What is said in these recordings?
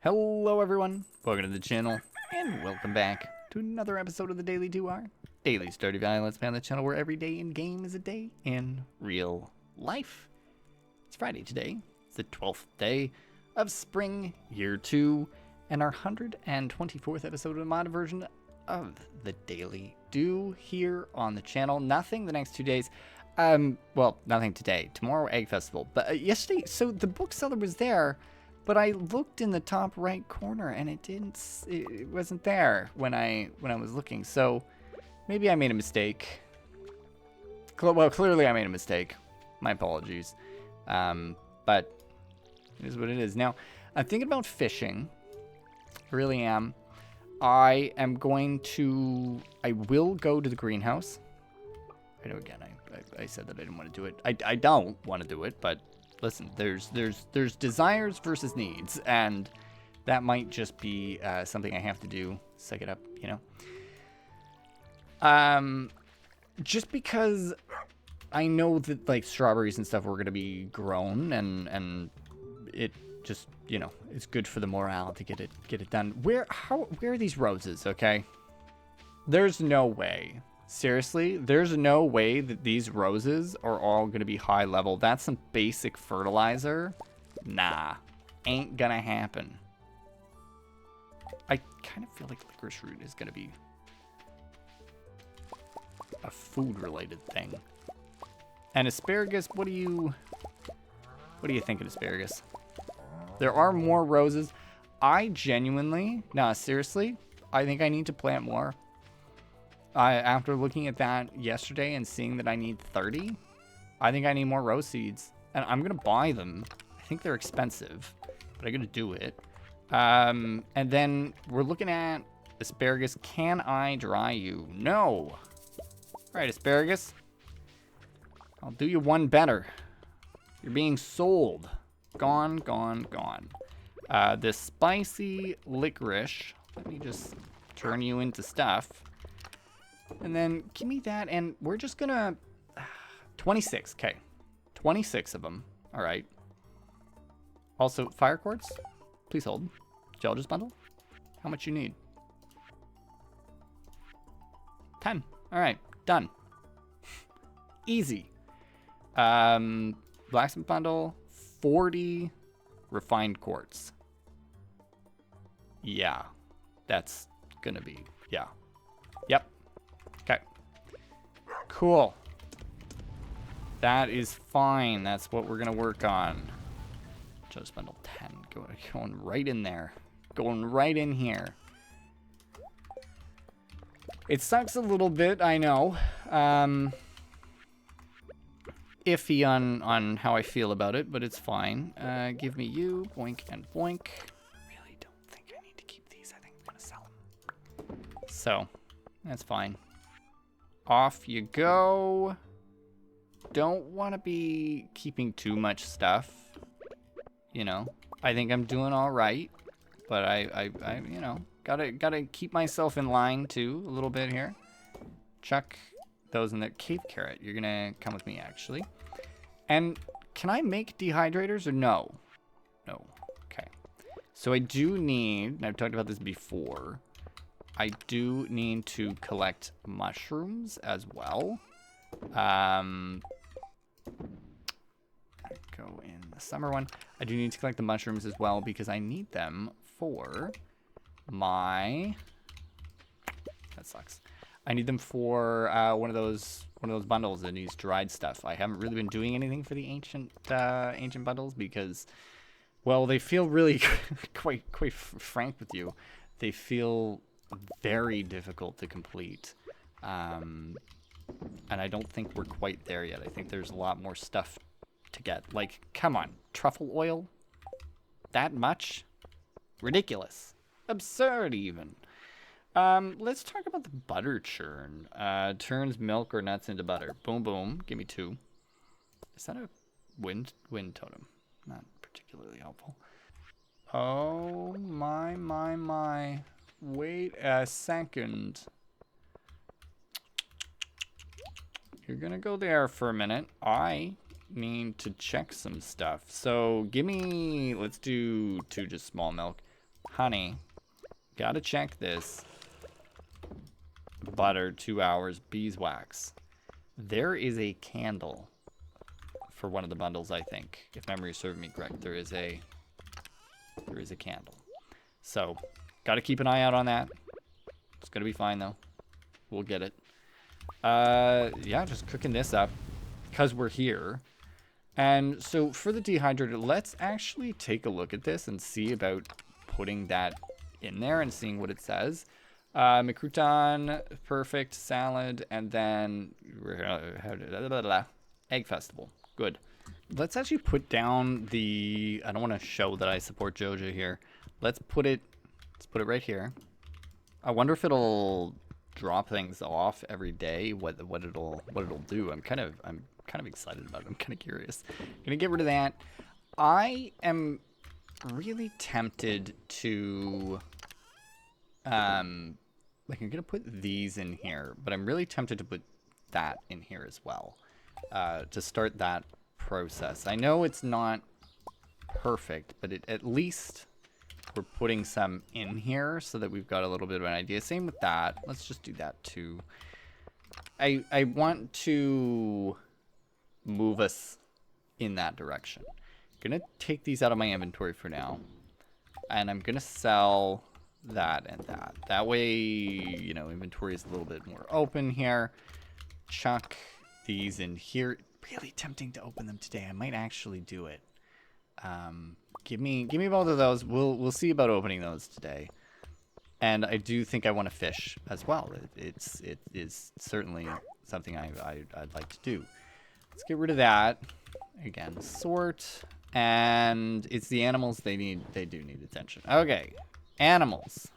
Hello everyone, welcome to the channel, and welcome back to another episode of the Daily 2R, Daily Stardew Valley Let's Play on the channel where every day in game is a day in real life. It's Friday today, it's the 12th day of spring, year 2, and our 124th episode of the mod version of the Daily Do here on the channel. Nothing the next 2 days, well, nothing today, tomorrow Egg Festival, but yesterday, so the bookseller was there. But I looked in the top right corner and it wasn't there when I was looking. So maybe I made a mistake. Well, clearly I made a mistake. My apologies. But it is what it is. Now, I'm thinking about fishing. I really am. I will go to the greenhouse. I know again, I said that I didn't want to do it. I don't want to do it, but listen, there's desires versus needs, and that might just be something I have to do. Suck it up, you know. Just because I know that like strawberries and stuff were gonna be grown, and it just, you know, it's good for the morale to get it done. Where are these roses? Okay, there's no way. Seriously, there's no way that these roses are all going to be high level. That's some basic fertilizer. Nah, ain't gonna happen. I kind of feel like licorice root is going to be a food-related thing. And asparagus, what do you think of asparagus? There are more roses. I genuinely, nah, seriously, I think I need to plant more. After looking at that yesterday and seeing that I need 30, I think I need more rose seeds. And I'm going to buy them. I think they're expensive, but I'm going to do it. And then we're looking at asparagus. Can I dry you? No. All right, asparagus. I'll do you one better. You're being sold. Gone, gone, gone. This spicy licorice. Let me just turn you into stuff. And then give me that, and we're just gonna 26. Okay, 26 of them. All right. Also, fire quartz, please hold. Geologist bundle. How much you need? 10. All right, done. Easy. Blacksmith bundle. 40 refined quartz. Yeah, that's gonna be, yeah. Yep. Okay. Cool. That is fine. That's what we're going to work on. Just bundle 10. Going right in there. Going right in here. It sucks a little bit, I know. Iffy on how I feel about it, but it's fine. Give me you. Boink and boink. Really don't think I need to keep these. I think I'm going to sell them. So, that's fine. Off you go. Don't want to be keeping too much stuff. You know, I think I'm doing all right, but I you know, gotta keep myself in line too a little bit here. Chuck those in the cave carrot. You're gonna come with me actually. And can I make dehydrators or no? No. Okay. So I do need, and I've talked about this before, I do need to collect mushrooms as well. Go in the summer one. I do need to collect the mushrooms as well because I need them for my, that sucks. I need them for one of those bundles that needs dried stuff. I haven't really been doing anything for the ancient bundles because, well, they feel really quite frank with you. They feel very difficult to complete, and I don't think we're quite there yet. I think there's a lot more stuff to get. Like, come on, truffle oil? That much? Ridiculous. Absurd, even. Let's talk about the butter churn. Turns milk or nuts into butter. Boom, boom. Give me 2. Is that a wind totem? Not particularly helpful. Oh, my. Wait a second. You're gonna go there for a minute. I need to check some stuff. So give me, let's do 2 just small milk. Honey, gotta check this. Butter, 2 hours, beeswax. There is a candle for one of the bundles, I think. If memory is serving me correct, there is a candle. So, gotta keep an eye out on that. It's gonna be fine though. We'll get it. Yeah, just cooking this up because we're here. And so for the dehydrator, let's actually take a look at this and see about putting that in there and seeing what it says. Macrouton, perfect, salad, and then egg festival. Good. Let's actually put down the, I don't want to show that I support Jojo here. Let's put it right here. I wonder if it'll drop things off every day, what it'll do. I'm kind of excited about it. I'm kind of curious. Gonna get rid of that. I am really tempted to like, I'm gonna put these in here, but I'm really tempted to put that in here as well, to start that process. I know it's not perfect, but at least we're putting some in here so that we've got a little bit of an idea. Same with that. Let's just do that too. I want to move us in that direction. I'm gonna take these out of my inventory for now, and I'm gonna sell that and that. That way, you know, inventory is a little bit more open here. Chuck these in here. Really tempting to open them today. I might actually do it. Give me both of those. We'll see about opening those today. And I do think I want to fish as well. It is certainly something I'd like to do. Let's get rid of that. Again, sort. And it's the animals. They do need attention. Okay, animals,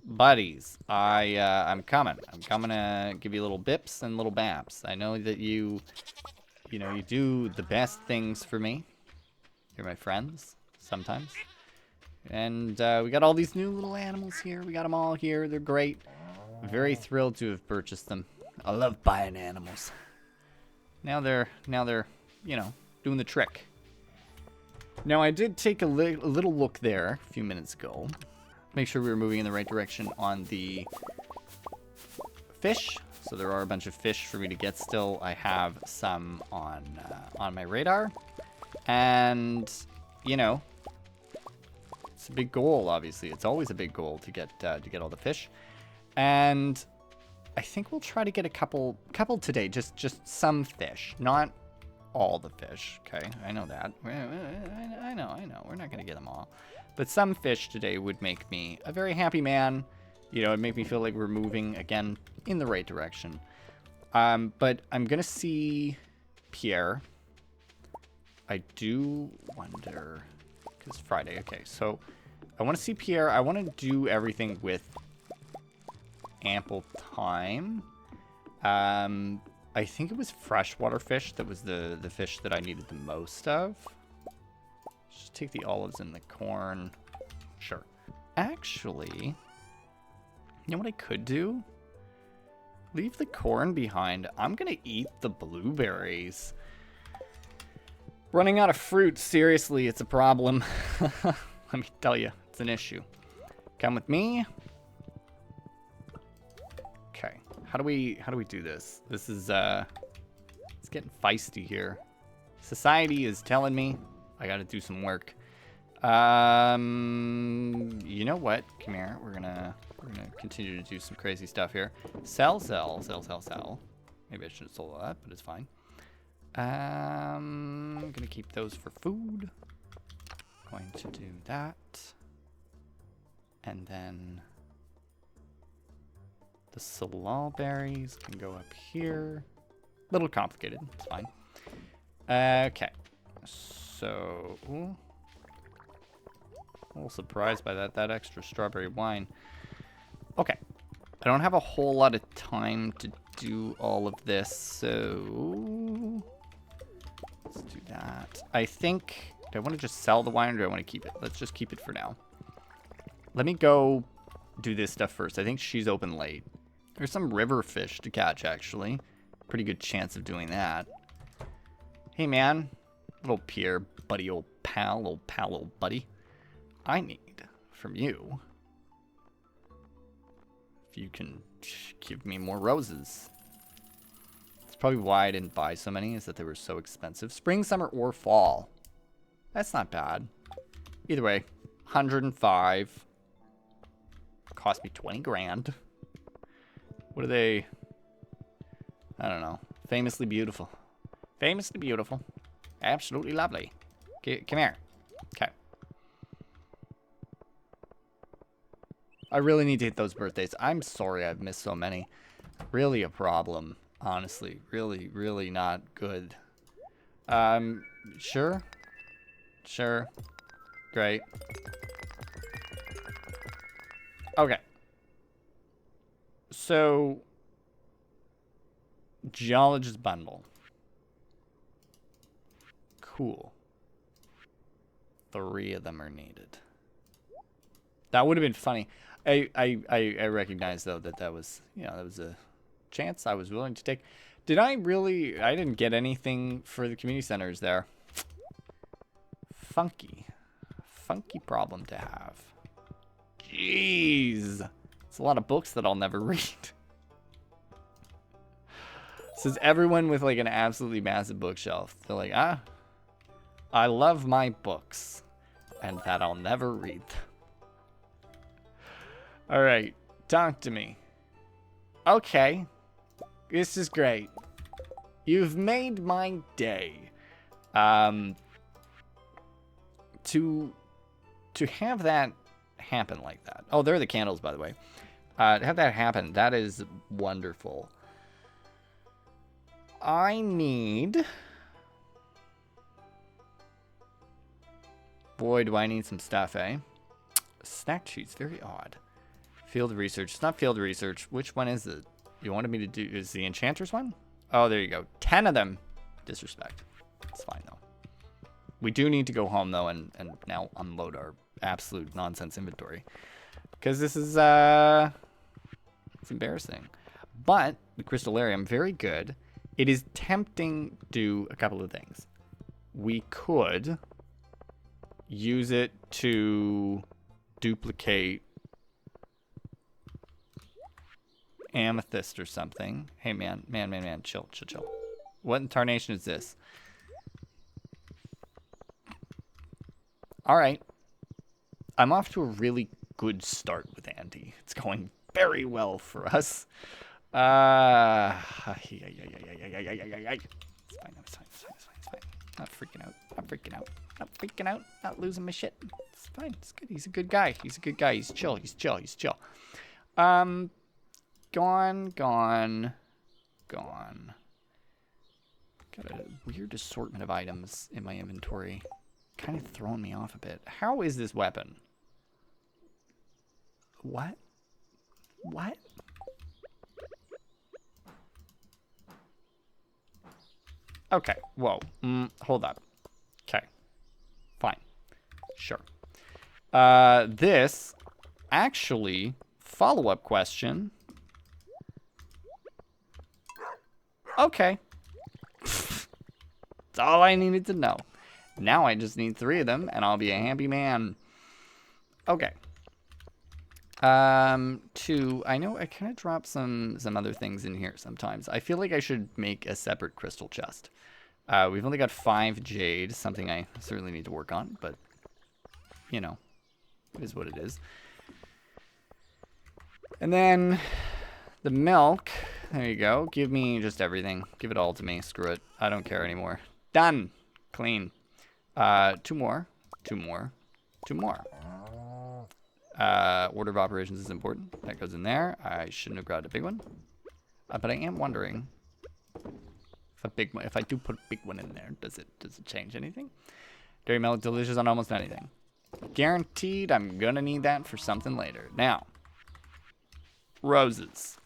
buddies. I'm coming. I'm coming to give you little bips and little baps. I know that you do the best things for me. You're my friends sometimes. And we got all these new little animals here. We got them all here. They're great. Very thrilled to have purchased them. I love buying animals. Now they're, you know, doing the trick. Now, I did take a little look there a few minutes ago. Make sure we were moving in the right direction on the fish. So there are a bunch of fish for me to get still. I have some on my radar. And, you know, it's a big goal, obviously. It's always a big goal to get all the fish. And I think we'll try to get a couple today. Just some fish, not all the fish. Okay, I know that. I know. We're not gonna get them all, but some fish today would make me a very happy man. You know, it'd make me feel like we're moving again in the right direction. But I'm gonna see Pierre. I do wonder, because Friday. Okay, so I want to see Pierre. I want to do everything with ample time. I think it was freshwater fish that was the fish that I needed the most of. Just take the olives and the corn. Sure. Actually, you know what I could do? Leave the corn behind. I'm gonna eat the blueberries. Running out of fruit, seriously, it's a problem. Let me tell you, it's an issue. Come with me. Okay, how do we do this? This is it's getting feisty here. Society is telling me I got to do some work. You know what? Come here. We're gonna continue to do some crazy stuff here. Sell. Maybe I should have sold that, but it's fine. I'm gonna keep those for food. Going to do that. And then the salal berries can go up here. A little complicated, it's fine. Okay. So, ooh. A little surprised by that extra strawberry wine. Okay. I don't have a whole lot of time to do all of this, so let's do that. I think, do I want to just sell the wine or do I want to keep it? Let's just keep it for now. Let me go do this stuff first. I think she's open late. There's some river fish to catch, actually. Pretty good chance of doing that. Hey, man. Little Pierre, buddy, old pal, old buddy. I need from you. If you can give me more roses. That's probably why I didn't buy so many, is that they were so expensive. Spring, summer, or fall. That's not bad. Either way, 105. Cost me 20 grand. What are they? I don't know. Famously beautiful. Famously beautiful. Absolutely lovely. Come here. Okay. I really need to hit those birthdays. I'm sorry I've missed so many. Really a problem, honestly. Really, really not good. Sure. Sure. Great. Okay. So, Geologist Bundle. Cool. 3 of them are needed. That would have been funny. I recognize, though, that was, you know, that was a chance I was willing to take. Did I really... I didn't get anything for the community centers there. Funky. Funky problem to have. Jeez. It's a lot of books that I'll never read. Says everyone with, like, an absolutely massive bookshelf. They're like, I love my books. And that I'll never read them. Alright, talk to me. Okay. This is great. You've made my day. To have that happen like that. Oh, there are the candles, by the way. To have that happen, that is wonderful. I need... Boy, do I need some stuff, eh? Snack sheets, very odd. Field research. It's not field research. Which one is it? You wanted me to do... Is the Enchanter's one? Oh, there you go. 10 of them. Disrespect. It's fine, though. We do need to go home, though, and now unload our absolute nonsense inventory. Because this is, it's embarrassing. But the Crystallarium, very good. It is tempting to do a couple of things. We could use it to duplicate amethyst or something. Hey, man. Chill. What in tarnation is this? All right. I'm off to a really good start with Andy. It's going very well for us. It's fine. Not freaking out. Not losing my shit. It's fine. It's good. He's a good guy. He's chill. Gone. Got a weird assortment of items in my inventory. Kind of throwing me off a bit. How is this weapon? What? Okay. Whoa. Hold up. Okay. Fine. Sure. This actually follow-up question. Okay. That's all I needed to know. Now I just need 3 of them, and I'll be a happy man. Okay. 2, I know I kind of drop some other things in here sometimes. I feel like I should make a separate crystal chest. We've only got 5 jade, something I certainly need to work on, but, you know, it is what it is. And then the milk, there you go. Give me just everything. Give it all to me. Screw it. I don't care anymore. Done. Clean. 2 more. Order of operations is important. That goes in there. I shouldn't have grabbed a big one. But I am wondering if I do put a big one in there, does it change anything? Dairy milk delicious on almost anything. Guaranteed I'm gonna need that for something later. Now, roses.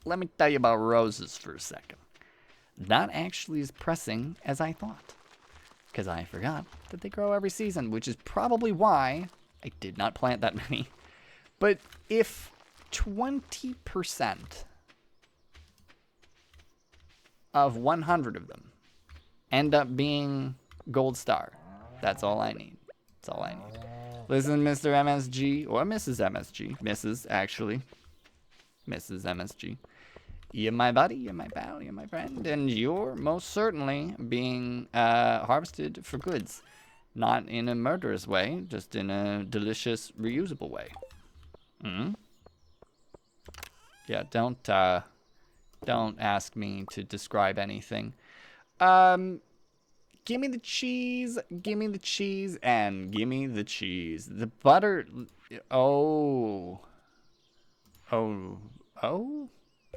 Let me tell you about roses for a second. Not actually as pressing as I thought. Because I forgot that they grow every season, which is probably why I did not plant that many. But if 20% of 100 of them end up being gold star, that's all I need. Listen, Mr. MSG, or Mrs. MSG. Mrs. actually. Mrs. MSG. You're my buddy, you're my pal, you're my friend, and you're most certainly being harvested for goods. Not in a murderous way, just in a delicious, reusable way. Hmm? Yeah, don't ask me to describe anything. Give me the cheese, and give me the cheese. The butter, oh.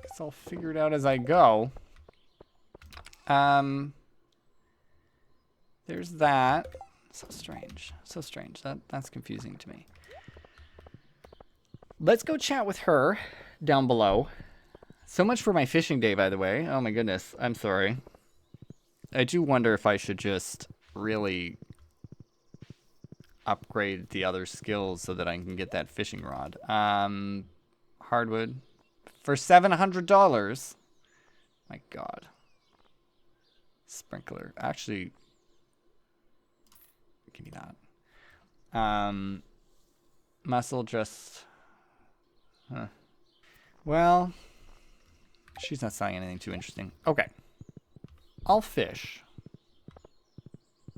Guess I'll figure it out as I go. There's that. So strange. So strange. That's confusing to me. Let's go chat with her down below. So much for my fishing day, by the way. Oh my goodness. I'm sorry. I do wonder if I should just really upgrade the other skills so that I can get that fishing rod. Hardwood. For $700. My God. Sprinkler. Actually, give me that. Muscle just... Huh. Well, she's not selling anything too interesting. Okay. I'll fish.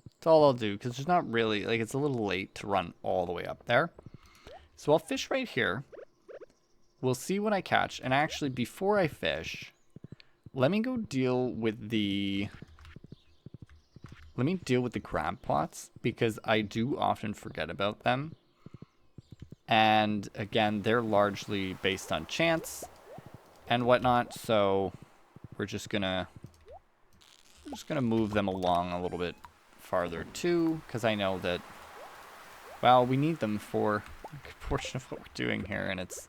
That's all I'll do, because there's not really... Like, it's a little late to run all the way up there. So I'll fish right here. We'll see what I catch. And actually, before I fish, let me go deal with the... Let me deal with the crab pots, because I do often forget about them. And again, they're largely based on chance and whatnot, so we're just gonna move them along a little bit farther too, because I know that, well, we need them for a good portion of what we're doing here, and it's,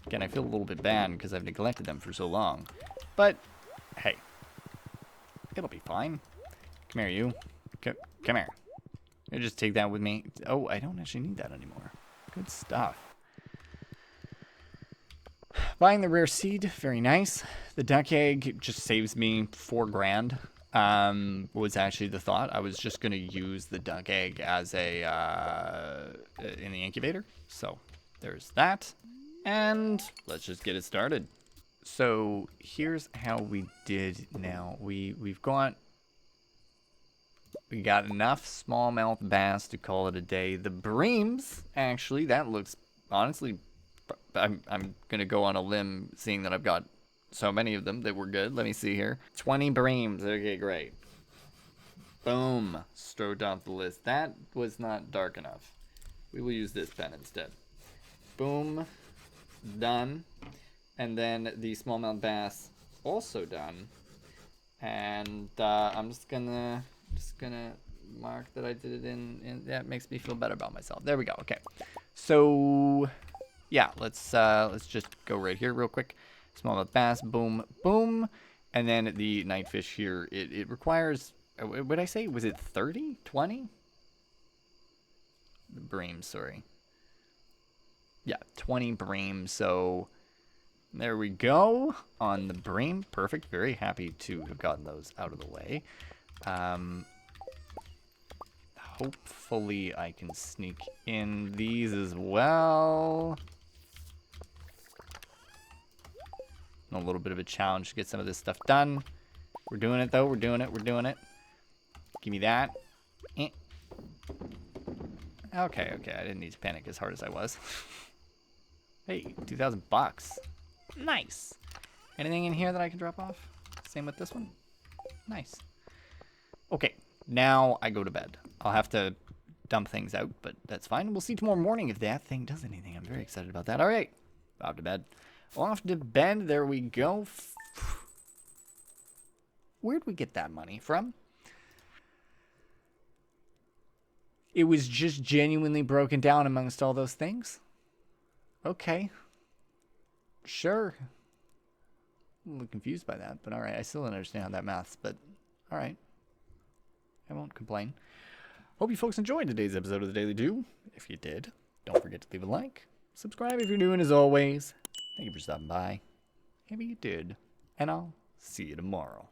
again, I feel a little bit bad because I've neglected them for so long. But, hey, it'll be fine. Come here, you. Come here. You just take that with me. Oh, I don't actually need that anymore. Good stuff. Buying the rare seed, very nice. The duck egg just saves me $4,000. Was actually the thought. I was just gonna use the duck egg as a in the incubator. So there's that. And let's just get it started. So here's how we did now. We got enough smallmouth bass to call it a day. The breams, actually, that looks, honestly, I'm going to go on a limb seeing that I've got so many of them that were good. Let me see here. 20 breams. Okay, great. Boom. Stroked off the list. That was not dark enough. We will use this pen instead. Boom. Done. And then the smallmouth bass also done. And I'm just gonna mark that I did it in that makes me feel better about myself. There we go. Okay. So yeah, let's just go right here real quick. Smallmouth bass, boom, boom. And then the nightfish here, it requires, what did I say? Was it 30? 20? The bream, sorry. Yeah, 20 bream. So there we go on the bream. Perfect. Very happy to have gotten those out of the way. Hopefully I can sneak in these as well. A little bit of a challenge to get some of this stuff done. We're doing it though. We're doing it. We're doing it. Give me that. Eh. Okay, okay. I didn't need to panic as hard as I was. Hey, 2,000 bucks. Nice. Anything in here that I can drop off? Same with this one. Nice. Okay, now I go to bed. I'll have to dump things out, but that's fine. We'll see tomorrow morning if that thing does anything. I'm very excited about that. All right, off to bed. Off to bed. There we go. Where'd we get that money from? It was just genuinely broken down amongst all those things? Okay. Sure. I'm a little confused by that, but all right. I still don't understand how that maths, but all right. I won't complain. Hope you folks enjoyed today's episode of the Daily Do. If you did, don't forget to leave a like. Subscribe if you're new, and as always, thank you for stopping by. Maybe you did, and I'll see you tomorrow.